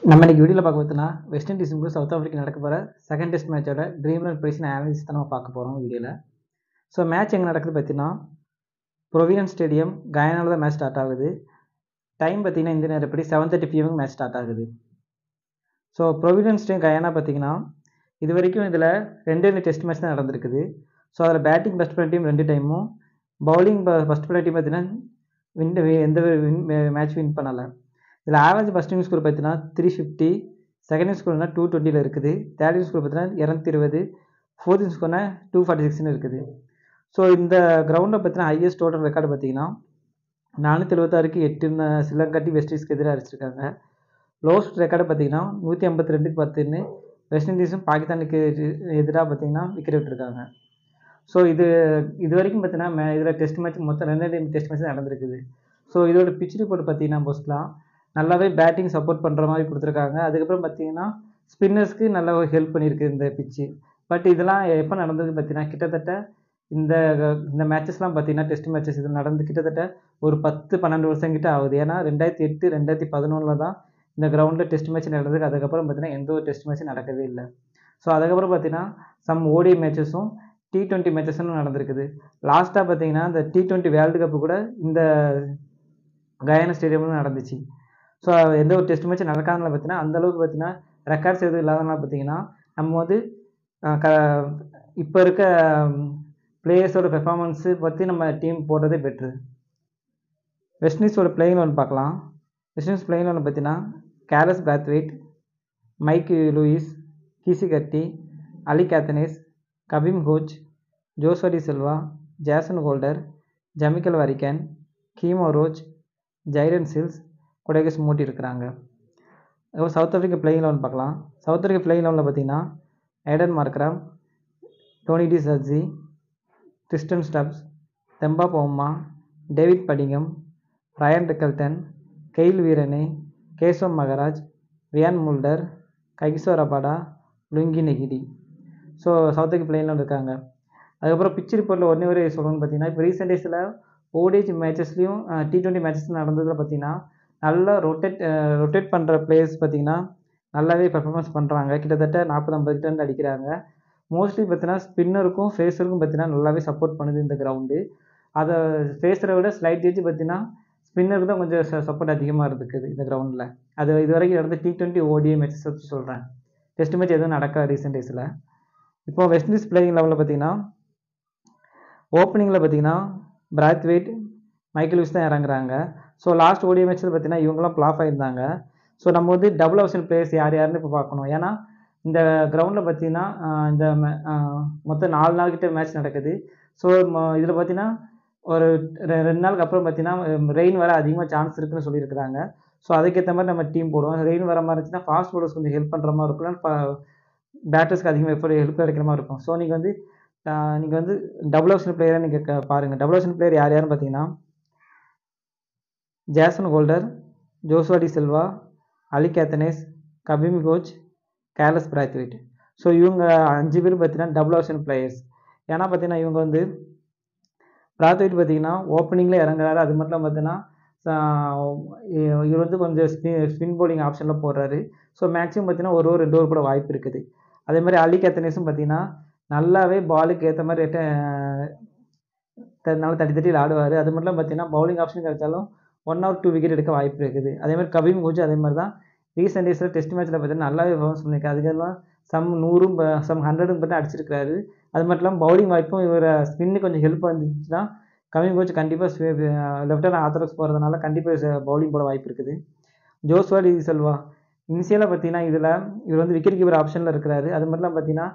நம்ம இன்னைக்கு வீடியோவில் பார்க்க பார்த்தோன்னா வெஸ்ட் இண்டீஸுக்கும் சவுத் ஆஃப்ரிக்கா நடக்க போகிற செகண்ட் டெஸ்ட் மேட்சோட ட்ரீம் ரன் பிரைஸ் அனாலிசிஸ் தான் நம்ம பார்க்க போகிறோம் வீடியோவில். ஸோ மேட்ச் எங்கே நடக்குது பார்த்தீங்கன்னா ப்ரொவிடன்ஸ் ஸ்டேடியம் கயானாவில் தான் மேட்ச் ஸ்டார்ட் ஆகுது. டைம் பார்த்தீங்கன்னா இந்த நேரப்படி 7:30 PM மேட்ச் ஸ்டார்ட் ஆகுது. ஸோ ப்ரொவிடன்ஸ் ஸ்டேடியம் கயானா பார்த்தீங்கன்னா இது வரைக்கும் இதில் 2 டெஸ்ட் மேட்ச் தான் நடந்திருக்குது. ஸோ அதில் பேட்டிங் ஃபஸ்ட் பண்ண டீம் 2 டைமும், பவுலிங் ஃபஸ்ட் பண்ண டீம் பார்த்தீங்கன்னா எந்த மேட்ச் வின் பண்ணலை. இதில் ஆவரேஜ் ஃபஸ்ட் இன்னிங் ஸ்கோர் பார்த்தீங்கன்னா 350, செகண்ட் இன்னிங் ஸ்கோர்னா 220 இருக்குது, தேர்ட் இன்னிங் ஸ்கோர் பார்த்தீங்கன்னா 220, ஃபோர்த் இன்னிங் ஸ்கோர்னா 246 இருக்குது. ஸோ இந்த கிரவுண்டில் பார்த்தீங்கன்னா ஹையஸ்ட் டோட்டல் ரெக்கார்டு பார்த்தீங்கன்னா 476க்கு 8 ஸ்ரீலங்கா டீம் வெஸ்ட் இண்டீஸ்க்கு எதிராக அடிச்சிருக்காங்க. லோஸ்ட் ரெக்கார்டு பார்த்தீங்கன்னா 152க்கு 10 வெஸ்ட் இண்டீஸும் பாகிஸ்தானுக்கு எதிராக பார்த்தீங்கன்னா விக்கெட் விட்டுருக்காங்க. ஸோ இது வரைக்கும் பார்த்தீங்கன்னா இதில் டெஸ்ட் மேட்ச் மொத்தம் 2 டெஸ்ட் மேட்ச் நடந்திருக்குது. ஸோ இதோட பிச் ரிப்போர்ட் பார்த்தீங்கன்னா மோஸ்ட்லாம் நல்லாவே பேட்டிங் சப்போர்ட் பண்ணுற மாதிரி கொடுத்துருக்காங்க. அதுக்கப்புறம் பார்த்தீங்கன்னா ஸ்பின்னர்ஸ்க்கு நல்லா ஹெல்ப் பண்ணியிருக்கு இந்த பிச்சு. பட் இதெல்லாம் எப்போ நடந்தது பார்த்தீங்கன்னா கிட்டத்தட்ட இந்த மேட்சஸ்லாம் பார்த்தீங்கன்னா டெஸ்ட் மேட்சஸ் இது நடந்து கிட்டத்தட்ட ஒரு 10-12 வருஷம் கிட்ட ஆகுது. ஏன்னா 2008 2011 தான் இந்த கிரவுண்டில் டெஸ்ட் மேட்ச் நடந்ததுக்கு. அதுக்கப்புறம் பார்த்தீங்கன்னா எந்த ஒரு டெஸ்ட் மேட்ச்சும் நடக்கவே இல்லை. ஸோ அதுக்கப்புறம் பார்த்தீங்கன்னா சம் ஓடி மேட்சஸும் T20 மேட்சஸும் நடந்திருக்குது. லாஸ்ட்டாக பார்த்தீங்கன்னா இந்த T20 வேர்ல்டு கப்பு கூட இந்த கயானா ஸ்டேடியமில் நடந்துச்சு. ஸோ எந்த ஒரு டெஸ்ட் மேட்ச் நடக்காதனால பார்த்தீங்கன்னா அந்தளவுக்கு பார்த்தீங்கன்னா ரெக்கார்ட்ஸ் எதுவும் இல்லாதனால பார்த்தீங்கன்னா நம்ம வந்து இப்போ இருக்க பிளேயர்ஸோட பெர்ஃபார்மன்ஸு பற்றி நம்ம டீம் போடுறதே பெட்ரு. வெஸ்ட் இண்டீஸோட பிளேயிங் லெவன் பார்க்கலாம். வெஸ்ட் இண்டீஸ் பிளேயிங் லெவன் பார்த்தீங்கன்னா Kraigg Brathwaite, Mikyle Louis, Keacy Carty, Alick Athanaze, Kavem Hodge, Joshua da Silva, Jason Holder, Jomel Warrican, Kemar Roach, Jayden Seales, Gudakesh Motie இருக்கிறாங்க. அதுக்கப்புறம் South Africa playing eleven பார்க்கலாம். சவுத் Africa பிளேயிங் லெவனில் பார்த்தீங்கன்னா Aiden Markram, Tony de Zorzi, Tristan Stubbs, Temba Bavuma, David Bedingham, Ryan Rickelton, Kyle Verreynne, Keshav Maharaj, Wiaan Mulder, கைகிசோ Rabada, lungi Ngidi. So south Africa playing eleven இருக்காங்க. அதுக்கப்புறம் pitch ரிப்போர்ட்டில் ஒன்றே ஒரு சொல்லணும்னு பார்த்தீங்கன்னா இப்போ ரீசெண்ட் டேஸில் ஓடிஐ மேட்சஸ்லையும் T20 மேட்சஸ் நடந்ததில் பார்த்தீங்கன்னா நல்லா ரொட்டேட் பண்ணுற பிளேயர்ஸ் பார்த்தீங்கன்னா நல்லாவே பெர்ஃபார்மன்ஸ் பண்ணுறாங்க. கிட்டத்தட்ட 40-50 டன் அடிக்கிறாங்க. மோஸ்ட்லி பார்த்தீங்கன்னா ஸ்பின்னருக்கும் ஃபேஸருக்கும் பார்த்தீங்கன்னா நல்லாவே சப்போர்ட் பண்ணுது இந்த கிரவுண்டு. அதை ஃபேஸரை விட ஸ்லைட் ஏஜ் பார்த்தீங்கன்னா ஸ்பின்னருக்கு தான் கொஞ்சம் சப்போர்ட் அதிகமாக இருக்குது இந்த கிரவுண்டில். அது இது வரைக்கும் நடந்த T20 ஓடிஐ மேட்சஸ் வச்சு சொல்கிறேன். டெஸ்ட் மேட்ச் எதுவும் நடக்க ரீசெண்ட் டேஸில். இப்போ வெஸ்ட் இண்டீஸ் பிளேயிங் லெவலில் பார்த்தீங்கன்னா ஓப்பனிங்கில் பார்த்தீங்கன்னா பிராத்வேட், மைக்கேல் லூயிஸ் தான் இறங்குறாங்க. ஸோ லாஸ்ட் ஓடிஐ மேட்ச்சில் பார்த்தீங்கன்னா இவங்கெல்லாம் ஃப்ளாப் ஆகியிருந்தாங்க. ஸோ நம்ம வந்து டபுள் ஆப்ஷன் பிளேயர்ஸ் யாருன்னு இப்போ பார்க்கணும். ஏன்னா இந்த கிரவுண்டில் பார்த்தீங்கன்னா இந்த மொத்தம் 4 நாள் கிட்ட மேட்ச் நடக்குது. ஸோ இதில் பார்த்தீங்கன்னா ஒரு 2 நாளுக்கு அப்புறம் பார்த்தீங்கன்னா ரெயின் வர அதிகமாக சான்ஸ் இருக்குன்னு சொல்லியிருக்கிறாங்க. ஸோ அதுக்கேற்ற மாதிரி நம்ம டீம் போடுவோம். ரெயின் வர மாதிரி இருந்துச்சுன்னா ஃபாஸ்ட் பவுலர்ஸ் கொஞ்சம் ஹெல்ப் பண்ணுற மாதிரி இருக்கும், பேட்டர்ஸ்க்கு அதிகமாக ஹெல்ப் கிடைக்கிற மாதிரி இருக்கும். ஸோ நீங்கள் வந்து டபுள் ஆப்ஷன் பிளேயராக நீங்கள் பாருங்கள். டபுள் ஆப்ஷன் பிளேயர் யாருன்னு பார்த்தீங்கன்னா Jason Holder, Joshua da Silva, Alick Athanaze, Kavem Hodge, Kraigg Brathwaite. So இவங்க 5 பேர் பார்த்தீங்கன்னா டபுள் ஆப்ஷன் பிளேயர்ஸ். ஏன்னா பார்த்தீங்கன்னா இவங்க வந்து பிராத்வேட் பார்த்தீங்கன்னா ஓப்பனிங்கில் இறங்குறாரு. அது மட்டும் பார்த்தீங்கன்னா இவர் வந்து கொஞ்சம் ஸ்பின் பவுலிங் ஆப்ஷனில் போடுறாரு. ஸோ மேக்ஸிமம் பார்த்தீங்கன்னா 1 ஓவர் கூட வாய்ப்பு இருக்குது. அதே மாதிரி அலி கேத்தனேஸும் பார்த்தீங்கன்னா நல்லாவே பாலுக்கு ஏற்ற மாதிரி நல்லா தட்டி ஆடுவார். அது மட்டும் பார்த்தீங்கன்னா பவுலிங் ஆப்ஷன் கிடைச்சாலும் 1 or 2 விக்கெட் எடுக்க வாய்ப்பு இருக்குது. அதே மாதிரி கபீம் கோச் அதே மாதிரி தான் ரீசெண்ட் டேஸில் டெஸ்ட் மேட்ச்சில் பார்த்தீங்கன்னா நல்லாவே பெர்ஃபார்மன்ஸ் பண்ணியிருக்காரு. அதுக்கெல்லாம் சம் 100 சம் 100 பார்த்தீங்கன்னா அடிச்சிருக்காரு. அது மட்டும் இல்லாமல் பவுலிங் வாய்ப்பும் இவர் ஸ்பின்னு கொஞ்சம் ஹெல்ப் வந்துச்சுன்னா கபீம் கோச் கண்டிப்பாக லெஃப்ட் ஹேண்ட் ஆர்த்தடாக்ஸ் போகிறதுனால கண்டிப்பாக பவுலிங் போட வாய்ப்பு இருக்குது. ஜோஸ்வா டி சில்வா இனிஷியலாக பார்த்தீங்கன்னா இவர் வந்து விக்கெட் கீப்பர் ஆப்ஷனில் இருக்கிறாரு. அது மட்டும் பார்த்தீங்கன்னா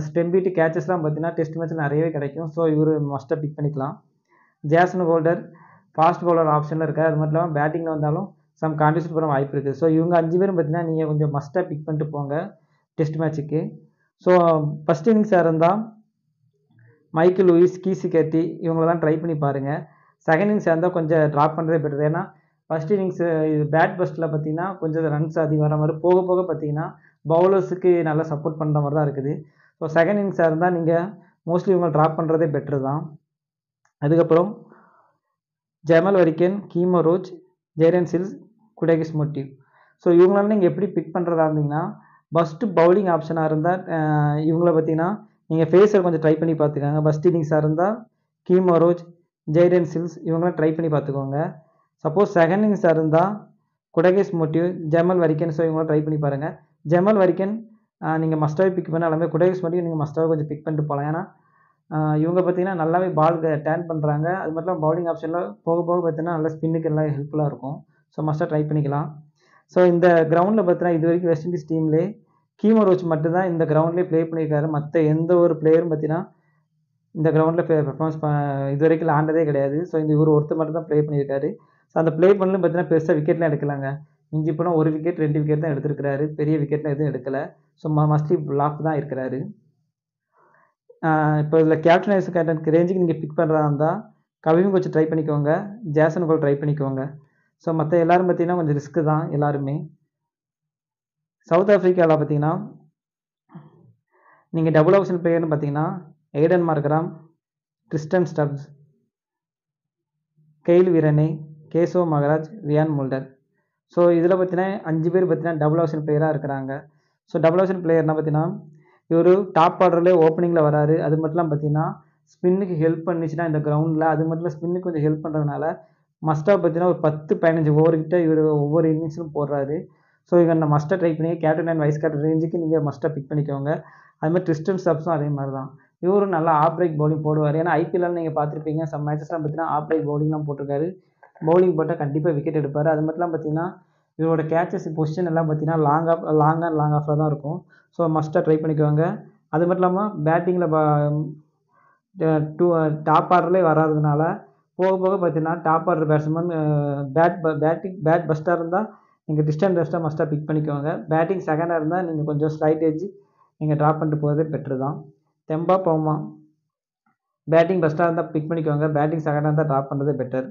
ஸ்டெம்பிட்டு கேச்சஸ்லாம் பார்த்தீங்கன்னா டெஸ்ட் மேட்ச்சில் நிறையவே கிடைக்கும். ஸோ இவர் மஸ்ட்டாக பிக் பண்ணிக்கலாம். ஜேசன் ஹோல்டர் ஃபாஸ்ட் பவுலர் ஆப்ஷனில் இருக்கார். அது மட்டும் இல்லாமல் பேட்டிங்கில் வந்தாலும் சம் கான்ட்ரிபியூட் பண்ண வாய்ப்பு இருக்குது. ஸோ இவங்க 5 பேரும் பார்த்தீங்கன்னா நீங்கள் கொஞ்சம் மஸ்ட்டாக பிக் பண்ணிட்டு போங்க டெஸ்ட் மேட்ச்சுக்கு. ஸோ ஃபஸ்ட் இன்னிங்ஸாக இருந்தால் மைக்கேல் லூயிஸ், கீசி கட்டி இவங்களெல்லாம் ட்ரை பண்ணி பாருங்கள். செகண்ட் இன்னிங்ஸாக இருந்தால் கொஞ்சம் ட்ராப் பண்ணுறதே பெட்டர். ஏன்னா ஃபஸ்ட் இன்னிங்ஸு பேட் பஸ்ட்டில் பார்த்தீங்கன்னா கொஞ்சம் ரன்ஸ் அதிகம் வர மாதிரி போக போக பார்த்தீங்கன்னா பவுலர்ஸுக்கு நல்லா சப்போர்ட் பண்ணுற மாதிரி தான் இருக்குது. ஸோ செகண்ட் இன்னிங்ஸாக இருந்தால் நீங்கள் மோஸ்ட்லி இவங்க ட்ராப் பண்ணுறதே பெட்ரு தான். அதுக்கப்புறம் Jamal வரிக்கன், Kemar Roach, Jayden Seales, Gudakesh மூட்டி. ஸோ இவங்களால நீங்கள் எப்படி பிக் பண்ணுறதா இருந்தீங்கன்னா ஃபஸ்ட்டு பவுலிங் ஆப்ஷனாக இருந்தால் இவங்கள பார்த்தீங்கன்னா நீங்கள் ஃபேஸர் கொஞ்சம் ட்ரை பண்ணி பார்த்துக்கோங்க. ஃபஸ்ட் இன்னிங்ஸாக இருந்தால் கீமோ ரோச், ஜெய்டன் சில்ஸ் இவங்களாம் ட்ரை பண்ணி பார்த்துக்கோங்க. சப்போஸ் செகண்ட் இன்னிங்ஸாக இருந்தால் குடகேஸ் மோட்டிவ், ஜமல் வரிக்கன் ஸோ இவங்களாம் ட்ரை பண்ணி பாருங்கள். ஜமல் வரிக்கன் நீங்கள் மஸ்டாகவே பிக் பண்ணாலுமே குடகேஸ் மோட்டிவ் நீங்கள் மஸ்டாகவே கொஞ்சம் பிக் பண்ணிட்டு போகலாம். ஏன்னா இவங்க பார்த்தீங்கன்னா நல்லாவே பால் டேர்ன் பண்ணுறாங்க. அது மட்டும் இல்லாமல் பவுலிங் ஆப்ஷனில் போக போக பார்த்தீங்கன்னா நல்லா ஸ்பின்னுக்கு எல்லாம் ஹெல்ப்ஃபுல்லாக இருக்கும். ஸோ மஸ்ட்டாக ட்ரை பண்ணிக்கலாம். ஸோ இந்த கிரவுண்டில் பார்த்தீங்கன்னா இது வரைக்கும் வெஸ்ட் இண்டீஸ் டீம்லேயே கீமோ ரோச் மட்டும்தான் இந்த கிரவுண்ட்லேயே ப்ளே பண்ணியிருக்காரு. மற்ற எந்த ஒரு பிளேயரும் பார்த்தீங்கன்னா இந்த கிரவுண்டில் பெர்ஃபார்மன்ஸ் இது வரைக்கும் விளாண்டதே கிடையாது. ஸோ இந்த இவர் ஒருத்தர் மட்டும் தான் ப்ளே பண்ணியிருக்காரு. ஸோ அந்த ப்ளே பண்ணலும் பார்த்தீங்கன்னா பெருசாக விக்கெட்லாம் எடுக்கலாங்க. மிஞ்சி போனால் 1 விக்கெட் 2 விக்கெட் தான் எடுத்திருக்கிறாரு. பெரிய விக்கெட்லாம் எதுவும் எடுக்கலை. ஸோ மஸ்ட்லி லாக் தான் இருக்கிறாரு. இப்போ இதில் கேப்டன் ரேஞ்சுக்கு நீங்கள் பிக் பண்ணுறதா இருந்தால் கவியும் கொஞ்சம் ட்ரை பண்ணிக்கோங்க, ஜேசன் கோல் ட்ரை பண்ணிக்கோங்க. ஸோ மற்ற எல்லோரும் பார்த்தீங்கன்னா கொஞ்சம் ரிஸ்க்கு தான் எல்லாருமே. சவுத் ஆஃப்ரிக்காவில் பார்த்தீங்கன்னா நீங்கள் டபுள் ஆப்ஷன் பிளேயர்னு பார்த்தீங்கன்னா Aiden Markram, Tristan Stubbs, Kyle Verreynne, Keshav Maharaj, Wiaan Mulder. So இதில் பார்த்தீங்கன்னா 5 பேர் பார்த்தீங்கன்னா டபுள் ஆப்ஷன் பிளேயராக இருக்கிறாங்க. ஸோ டபுள் ஆப்ஷன் பிளேயர்னால் பார்த்தீங்கன்னா இவர் டாப் ஆர்டர்லேயே ஓப்பனிங்கில் வராரு. அது மட்டும் பார்த்தீங்கன்னா ஸ்பின்னுக்கு ஹெல்ப் பண்ணிச்சுன்னா இந்த கிரவுண்டில் அது மட்டும் ஸ்பின்னுக்கு கொஞ்சம் ஹெல்ப் பண்ணுறதுனால மஸ்டாக பார்த்தீங்கன்னா ஒரு 10-15 ஓவர்கிட்ட இவர் ஒவ்வொரு இன்னிங்ஸிலும் போடுறாரு. ஸோ இவங்க நான் மஸ்ட்டாக ட்ரை பண்ணி கேப்டன் அண்ட் வைஸ் கேப்டன் ரேஞ்சுக்கு நீங்கள் மஸ்ட்டாக பிக் பண்ணிக்கோங்க. அதுமாதிரி ட்ரிஸ்டன் ஸ்டப்ஸும் அதே மாதிரி தான். இவரும் நல்லா ஆஃப் பிரேக் பவுலிங் போடுவார். ஏன்னா ஐபிஎல்லில் நீங்கள் பார்த்துருப்பீங்க சம் மேட்சஸ்லாம் பார்த்தீங்கன்னா ஆஃப் பிரேக் பவுலிங்லாம் போட்டிருக்காரு. பவுலிங் போட்டால் கண்டிப்பாக விக்கெட் எடுப்பார். அது மட்டும் பார்த்தீங்கன்னா இவரோட கேச்சஸ் பொசிஷன் எல்லாம் பார்த்தீங்கன்னா லாங் ஆஃபில் தான் இருக்கும். ஸோ மஸ்ட்டாக ட்ரை பண்ணிக்குவாங்க. அது மட்டும் இல்லாமல் பேட்டிங்கில் டாப் ஆர்டர்லேயே வராததுனால போக போக பார்த்தீங்கன்னா டாப் ஆர்டர் பேட்ஸ்மேன் பேட் பெஸ்ட்டாக இருந்தால் நீங்கள் டிஸ்டன்ஸ் பெஸ்ட்டாக மஸ்ட்டாக பிக் பண்ணிக்கோங்க. பேட்டிங் செகண்டாக இருந்தால் நீங்கள் கொஞ்சம் ஸ்லைட் ஏஜ் நீங்கள் ட்ராப் பண்ணிட்டு போகிறதே பெட்ரு தான். தெம்பா பவுமா பேட்டிங் பெஸ்ட்டாக இருந்தால் பிக் பண்ணிக்கோங்க. பேட்டிங் செகண்டாக இருந்தால் ட்ராப் பண்ணுறதே பெட்டர்.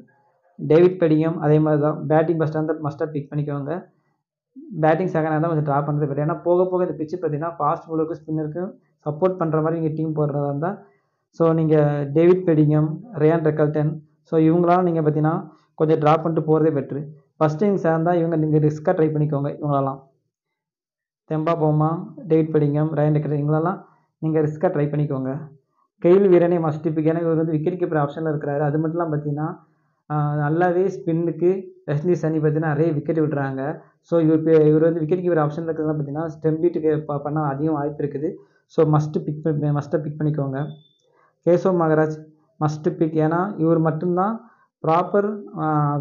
டேவிட் பெடிங்கம் அதே மாதிரி தான். பேட்டிங் பெஸ்ட்டாக இருந்தால் மஸ்ட்டாக பிக் பண்ணிக்கோங்க. பேட்டிங் செகண்டாக இருந்தால் கொஞ்சம் ட்ராப் பண்ணுறது பெட்டர். ஏன்னா போக போக இந்த பிச்சு பார்த்தீங்கன்னா ஃபாஸ்ட் பவுலருக்கு ஸ்பின்னருக்கும் சப்போர்ட் பண்ணுற மாதிரி நீங்கள் டீம் போடுறதா இருந்தால் ஸோ நீங்கள் டேவிட் பெடிங்கம், ரியான் ரெக்கல்டன் ஸோ இவங்களாம் நீங்கள் பார்த்தீங்கன்னா கொஞ்சம் ட்ராப் பண்ணிட்டு போகிறதே பெட்ரு. ஃபஸ்ட் இன்னிங்ஸாக இருந்தால் இவங்க நீங்கள் ரிஸ்க்காக ட்ரை பண்ணிக்கோங்க. இவங்களெல்லாம் தெம்பா பவுமா, டேவிட் பெடிங்கம், ரியான் ரெக்கல்டன் இவங்களெல்லாம் நீங்கள் ரிஸ்க்காக ட்ரை பண்ணிக்கோங்க. கெயில் வீரனே மஸ்ட் பிக். ஏன்னா இவர் வந்து விக்கெட் கீப்பர் ஆப்ஷனில் இருக்கிறாரு. அது மட்டும் இல்லாமல் பார்த்தீங்கன்னா நல்லாவே ஸ்பின்னுக்கு வெஸ்ட் இண்டீஸ் அணி பார்த்தீங்கன்னா நிறைய விக்கெட் விடுறாங்க. ஸோ இவர் வந்து விக்கெட் கீப்பர் ஆப்ஷனில் இருக்கிறதுலாம் பார்த்தீங்கன்னா ஸ்டெம் பீட்டுக்கு பண்ண அதிகம் வாய்ப்பு இருக்குது. ஸோ மஸ்ட்டாக பிக் பண்ணிக்கோங்க. Keshav Maharaj must big. ஏன்னா இவர் மட்டும்தான் ப்ராப்பர்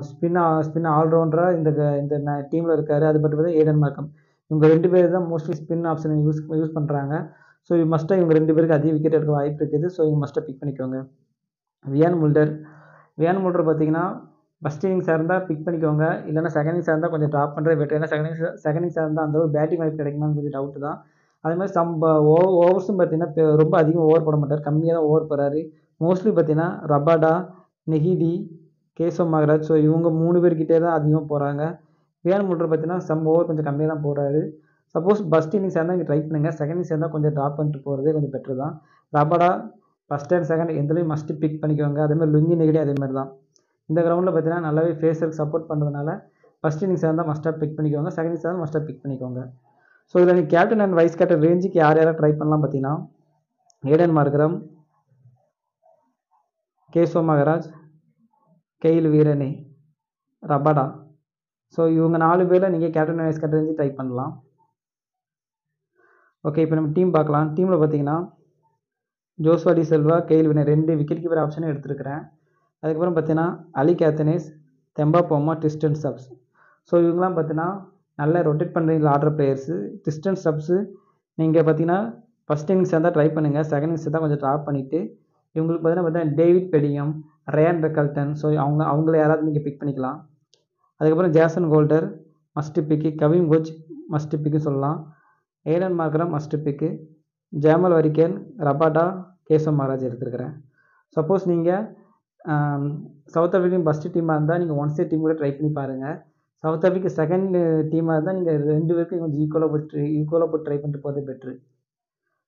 ஸ்பின் ஆல்ரவுண்டராக இந்த டீமில் இருக்கார். அது மட்டும் பார்த்தா ஏடன் மார்க்கம். இவங்க 2 பேர் தான் மோஸ்ட்லி ஸ்பின் ஆப்ஷனை யூஸ் பண்ணுறாங்க. ஸோ மஸ்ட்டாக இவங்க 2 பேருக்கு அதிக விக்கெட் எடுக்க வாய்ப்பு இருக்குது. ஸோ இவங்க மஸ்ட்டாக பிக் பண்ணிக்கோங்க. ரியான் முல்டர் பார்த்தீங்கன்னா ஃபஸ்ட் இன்னிங்ஸாக இருந்தால் பிக் பண்ணிக்கோங்க. இல்லைனா செகண்ட் இன்னிங்ஸாக இருந்தால் கொஞ்சம் ட்ராப் பண்ணுறது பெட்டர். ஏன்னா செகண்ட் இன்னிங்ஸாக இருந்தால் அந்தளவு பேட்டிங் வாய்ப்பு கிடைக்குமான்னு கொஞ்சம் டவுட்டு தான். அதே மாதிரி ஓவர்ஸும் பார்த்தீங்கன்னா ரொம்ப அதிகம் ஓவர் போட மாட்டார். கம்மியாக தான் ஓவர் போகிறாரு. மோஸ்ட்லி பார்த்தீங்கன்னா ரபாடா, நெஹிடி, கேசவ் மகராஜ் ஸோ இவங்க 3 பேர்கிட்டே தான் அதிகமாக போகிறாங்க. ரியான் முல்டர் பார்த்தீங்கன்னா ஓவர் கொஞ்சம் கம்மியாக தான் போகிறாரு. சப்போஸ் ஃபஸ்ட் இன்னிங்ஸாக இருந்தால் நீங்கள் ட்ரை பண்ணுங்கள். செகண்ட் இன்னிங்ஸாக இருந்தால் கொஞ்சம் ட்ராப் பண்ணிட்டு போகிறதே கொஞ்சம் பெட்ரு தான். ரபாடா ஃபஸ்ட் அண்ட் செகண்ட் எந்தளவு மஸ்ட்டு பிக் பண்ணிக்கோங்க. அதேமாதிரி லுங்கி நெகிடி அதேமாதிரி தான். இந்த கிரவுண்டில் பார்த்தீங்கன்னா நல்லாவே ஃபேஸருக்கு சப்போர்ட் பண்ணுறதுனால ஃபஸ்ட் இன்னிங்ஸாக இருந்தால் மஸ்ட்டாக பிக் பண்ணிக்கோங்க. செகண்ட் இன்னிங்ஸாக இருந்தால் மஸ்ட்டாக பிக் பண்ணிக்கோங்க. ஸோ இதில் நீங்கள் கேப்டன் அண்ட் வைஸ் கேப்டன் ரேஞ்சுக்கு யார் ட்ரை பண்ணலாம் பார்த்தீங்கன்னா ஏடன் மார்க்ரம், கேசவ் மகராஜ், கெயில் வீரனே, ரபாடா ஸோ இவங்க 4 பேரில் நீங்கள் captain vice captain range try பண்ணலாம். ஓகே, இப்போ நம்ம டீம் பார்க்கலாம். டீமில் பார்த்தீங்கன்னா ஜோஸ்வா டி சில்வா, கெயில் வீரனே 2 விக்கெட் கீப்பர் ஆப்ஷனும் எடுத்துருக்கிறேன். அதுக்கப்புறம் பார்த்தீங்கன்னா அலி கேத்தனேஸ், தெம்பா பவுமா, ட்ரிஸ்டன் ஸ்டப்ஸ் ஸோ இவங்களாம் பார்த்தீங்கன்னா நல்லா ரொட்டேட் பண்ணுறீங்களா ஆடுற பிளேயர்ஸு. ட்ரிஸ்டன் ஸ்டப்ஸு நீங்கள் பார்த்தீங்கன்னா ஃபஸ்ட் இன்னிங்ஸ் இருந்தால் ட்ரை பண்ணுங்கள். செகண்ட் இன்னிங்ஸ் தான் கொஞ்சம் ட்ராப் பண்ணிவிட்டு இவங்களுக்கு பார்த்தீங்கன்னா டேவிட் பெடிங்கம், ரியான் ரெக்கல்டன் ஸோ அவங்கள யாராவது நீங்கள் பிக் பண்ணிக்கலாம். அதுக்கப்புறம் ஜேசன் ஹோல்டர் மஸ்ட்டு பிக்கு, கவிம் கோச் மஸ்ட்டு பிக்கு சொல்லலாம். ஏடன் மார்க்ரம் மஸ்ட்டு பிக்கு, ஜமல் வரிக்கன், ரபாடா, கேசவ் மகாராஜ் எடுத்துருக்கிறேன். சப்போஸ் நீங்கள் சவுத் ஆஃப்ரிக்கன் ஃபஸ்ட்டு டீமாக இருந்தால் நீங்கள் ஒன் சைட் டீம் கூட ட்ரை பண்ணி பாருங்கள். சவுத் ஆஃப்ரிக்கா செகண்ட் டீமாக இருந்தால் நீங்கள் 2 பேருக்கும் கொஞ்சம் ஈக்குவலாக போட்டு ட்ரை பண்ணிட்டு போகிறது பெட்ரு.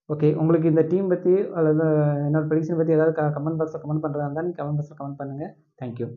ஓகே, உங்களுக்கு இந்த டீம் பற்றி அல்லது என்னோடய ப்ரெடிக்ஷன் பற்றி ஏதாவது கமெண்ட் பாக்ஸில் கமெண்ட் பண்ணுறதா இருந்தால் நீங்கள் கமெண்ட் பாக்ஸில் கமெண்ட் பண்ணுங்கள். தேங்க்யூ.